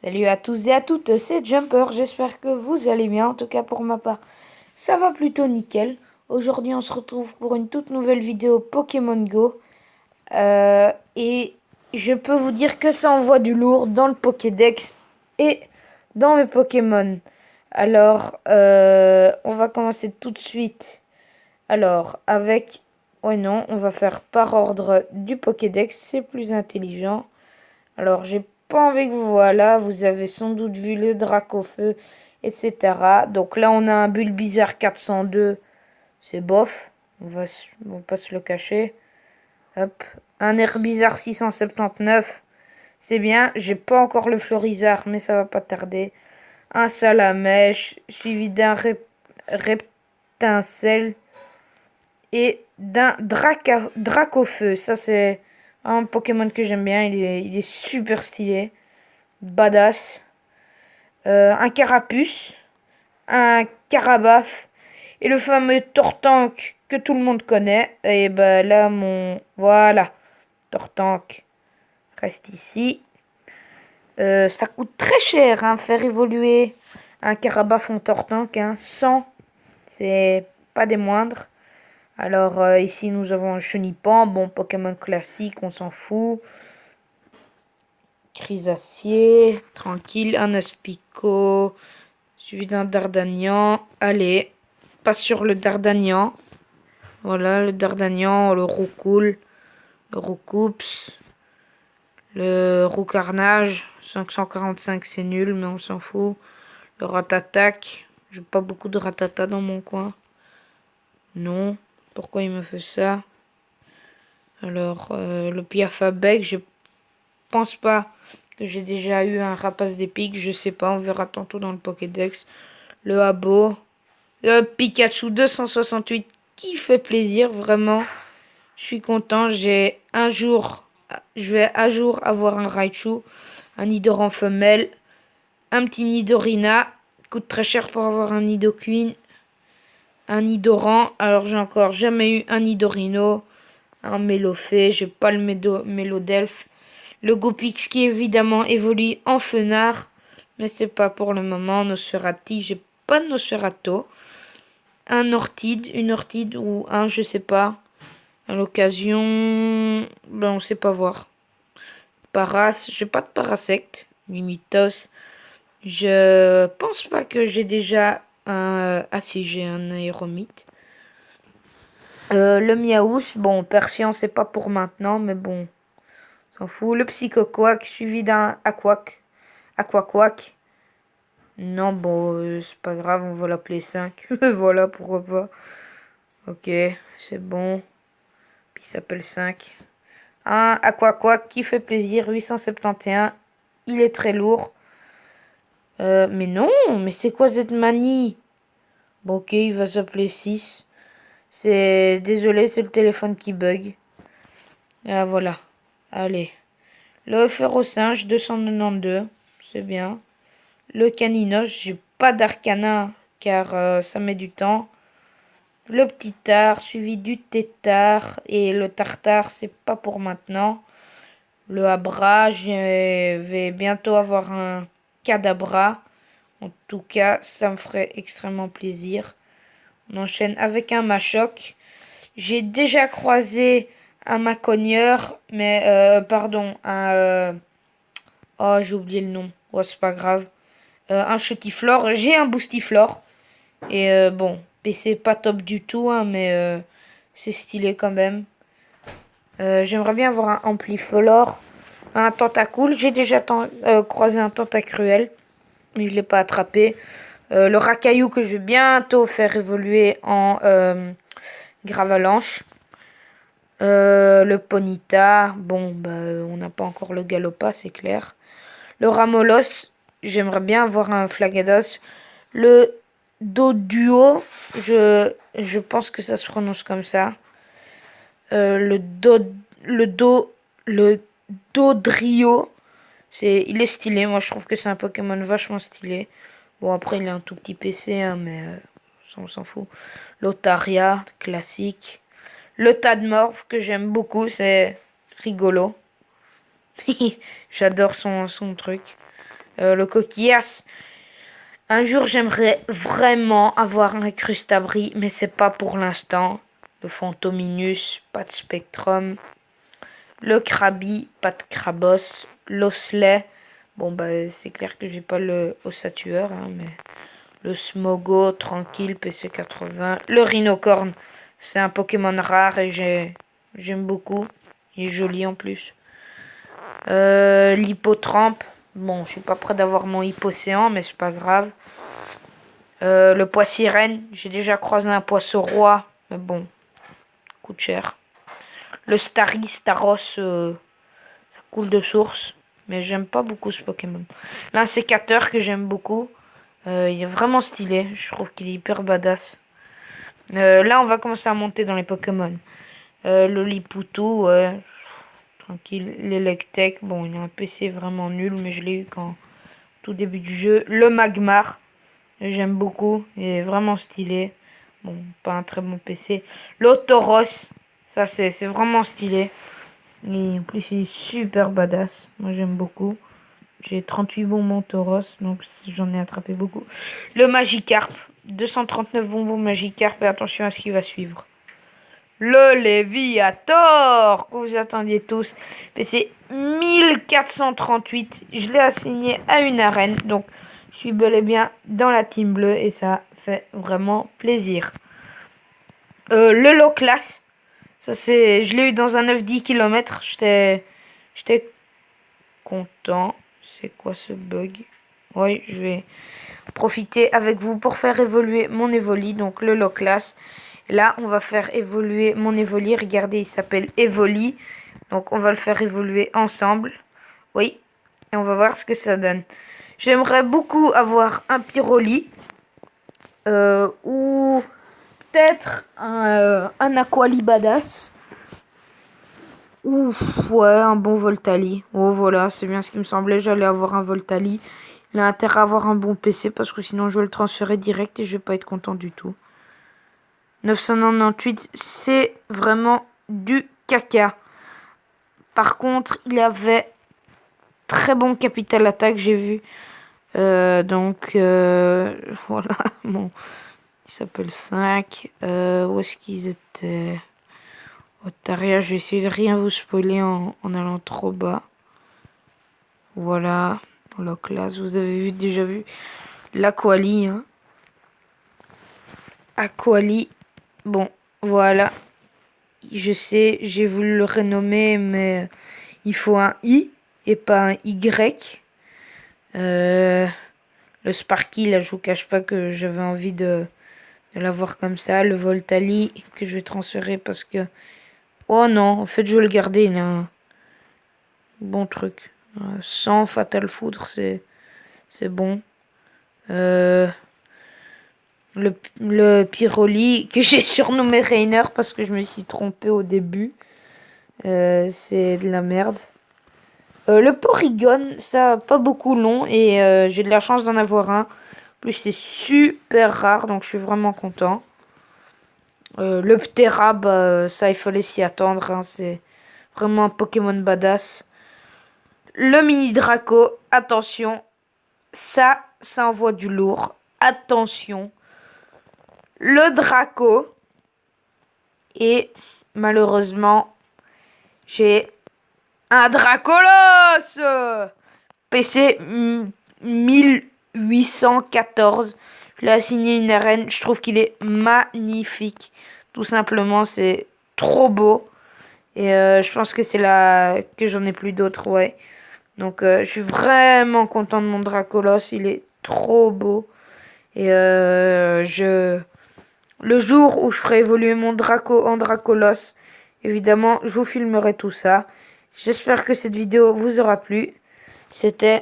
Salut à tous et à toutes, c'est Jumper, j'espère que vous allez bien, en tout cas pour ma part, ça va plutôt nickel. Aujourd'hui on se retrouve pour une toute nouvelle vidéo Pokémon Go. Et je peux vous dire que ça envoie du lourd dans le Pokédex et dans mes Pokémon. Alors, on va commencer tout de suite. Alors, avec... Ouais non, on va faire par ordre du Pokédex, c'est plus intelligent. Alors, j'ai pas envie que voilà, vous avez sans doute vu le Dracofeu, etc. Donc là, on a un Bulbizarre 402, c'est bof, on va pas se le cacher. Hop, un Herbizarre 679, c'est bien. J'ai pas encore le Florizarre, mais ça va pas tarder. Un Salamèche, suivi d'un Reptincelle et d'un Dracofeu. Ça, c'est un Pokémon que j'aime bien, il est super stylé. Badass, un Carapuce, un Carabaf et le fameux Tortank que tout le monde connaît. Et ben là, Voilà, Tortank reste ici. Ça coûte très cher, hein, faire évoluer un Carabaf en Tortank, hein. 100, c'est pas des moindres. Alors ici, nous avons un Chenipan, bon, Pokémon classique, on s'en fout. Chrysacier, tranquille, un Aspico, suivi d'un Dardanian. Allez, pas sur le Dardanian. Voilà, le Dardanian, le Roucoule, le Roucoups, le Roucarnage. 545, c'est nul, mais on s'en fout. Le Ratatac. J'ai pas beaucoup de Ratata dans mon coin. Non. Pourquoi il me fait ça? Alors, le Piafabec, je pense pas que j'ai déjà eu un Rapace d'épique. Je sais pas, on verra tantôt dans le Pokédex. Le Abo. Le Pikachu 268 qui fait plaisir, vraiment. Je suis content. Je vais un jour avoir un Raichu, un Nidoran femelle, un petit Nidorina. Coûte très cher pour avoir un Nidoqueen, un Nidoran. Alors j'ai encore jamais eu un Nidorino, un Mélofée. J'ai pas le Mélodelph. Le Gopix qui évidemment évolue en Fenard, mais c'est pas pour le moment. Nosferati, j'ai pas de Nosferato. Un Ortide, une Ortide ou un, je sais pas. À l'occasion, ben on sait pas voir. Paras, j'ai pas de Parasect. Mimitos. Je pense pas que j'ai déjà un. Ah si, j'ai un Aéromite. Le Miaouss, bon, Persian, c'est pas pour maintenant, mais bon, on s'en fout. Le Psychoquack, suivi d'un Aquac. Aquaquack. Non, bon, c'est pas grave, on va l'appeler 5. Voilà, pourquoi pas. Ok, c'est bon. Puis il s'appelle 5. Un Aquaquack qui fait plaisir, 871. Il est très lourd. Mais non, mais c'est quoi cette manie? Bon, ok, il va s'appeler 6. C'est... Désolé, c'est le téléphone qui bug. Ah, voilà. Allez. Le Férocinge, 292. C'est bien. Le Caninos, j'ai pas d'Arcana, car ça met du temps. Le petit tard, suivi du tétard. Et le tartare, c'est pas pour maintenant. Le Abra, je vais bientôt avoir un Cadabra. En tout cas, ça me ferait extrêmement plaisir. On enchaîne avec un Machoc. J'ai déjà croisé un Macogneur, mais pardon, oh, j'ai oublié le nom. Ouais, c'est pas grave. Un Chutiflore. J'ai un Boostiflore. Et bon, PC pas top du tout, hein, mais c'est stylé quand même. J'aimerais bien avoir un Ampliflore. Un Tentacool. J'ai déjà croisé un Tentacruel, mais je l'ai pas attrapé. Le Racaillou que je vais bientôt faire évoluer en Gravalanche. Le Ponyta, bon, bah, on n'a pas encore le Galopa, c'est clair. Le Ramolos, j'aimerais bien avoir un Flagados. Le Doduo, je pense que ça se prononce comme ça. Le le Dodrio, il est stylé. Moi, je trouve que c'est un Pokémon vachement stylé. Bon, après, il est un tout petit PC, hein, mais on s'en fout. Lotaria, classique. Le Tadmorph, que j'aime beaucoup, c'est rigolo. J'adore son truc. Le coquillasse. Un jour, j'aimerais vraiment avoir un Crustabri, mais c'est pas pour l'instant. Le Fantominus, pas de Spectrum. Le Krabi, pas de Krabos. L'Osley. Bon, bah, c'est clair que j'ai pas le Ossatueur, hein, mais... Le Smogo, tranquille, PC80. Le Rhinocorn, c'est un Pokémon rare et j'aime beaucoup. Il est joli en plus. L'Hippotrampe. Bon, je suis pas prêt d'avoir mon Hippocéan, mais c'est pas grave. Le Poissirène, j'ai déjà croisé un Poisson-Roi, mais bon, coûte cher. Le Staros, ça coule de source, mais j'aime pas beaucoup ce Pokémon. L'insécateur que j'aime beaucoup, il est vraiment stylé, je trouve qu'il est hyper badass. Là, on va commencer à monter dans les Pokémon. Le Liputu, ouais, tranquille. L'Electek, bon, il a un PC vraiment nul, mais je l'ai eu quand tout début du jeu. Le Magmar, j'aime beaucoup, il est vraiment stylé. Bon, pas un très bon PC. Le Tauros, ça c'est vraiment stylé. Et en plus, il est super badass. Moi, j'aime beaucoup. J'ai 38 bonbons Tauros, donc j'en ai attrapé beaucoup. Le Magikarp, 239 bonbons Magikarp, et attention à ce qui va suivre. Le Léviator, que vous attendiez tous. Mais c'est 1438. Je l'ai assigné à une arène, donc je suis bel et bien dans la team bleue, et ça fait vraiment plaisir. Le Loclas, ça c'est, je l'ai eu dans un 9-10 km. J'étais content. C'est quoi ce bug? Oui, je vais profiter avec vous pour faire évoluer mon Evoli, donc le Loclas. Là, on va faire évoluer mon Evoli. Regardez, il s'appelle Evoli. Donc, on va le faire évoluer ensemble. Oui, et on va voir ce que ça donne. J'aimerais beaucoup avoir un Pyroli. Ou peut-être un Aquali badass. Ou ouais, un bon Voltali. Oh voilà, c'est bien ce qui me semblait. J'allais avoir un Voltali. Il a intérêt à avoir un bon PC parce que sinon je vais le transférer direct et je vais pas être content du tout. 998, c'est vraiment du caca. Par contre, il avait très bon capital attaque, j'ai vu. Donc, voilà. Bon, il s'appelle 5. Où est-ce qu'ils étaient? Otaria, je vais essayer de rien vous spoiler en allant trop bas. Voilà. Dans la classe, vous avez déjà vu l'Aquali. Hein. Aquali. Bon, voilà. Je sais, j'ai voulu le renommer, mais il faut un I et pas un Y. Le Sparky, là, je vous cache pas que j'avais envie de l'avoir comme ça. Le Voltali, que je vais transférer parce que... Oh non, en fait, je vais le garder. Il a un bon truc. Sans Fatal Foudre, c'est bon. Le Pyroli, que j'ai surnommé Rainer parce que je me suis trompé au début. C'est de la merde. Le Porygon, ça pas beaucoup long et j'ai de la chance d'en avoir un. En plus, c'est super rare, donc je suis vraiment content. Le Ptera, bah, ça il fallait s'y attendre. Hein, c'est vraiment un Pokémon badass. Le Mini Draco, attention, ça envoie du lourd. Attention. Le Draco. Et malheureusement, j'ai un Dracolos PC 1814. Je l'ai assigné une arène. Je trouve qu'il est magnifique. Tout simplement, c'est trop beau. Et je pense que c'est là que j'en ai plus d'autres, ouais. Donc, je suis vraiment content de mon Dracolos. Il est trop beau. Et le jour où je ferai évoluer mon Draco en Dracolos, évidemment, je vous filmerai tout ça. J'espère que cette vidéo vous aura plu. C'était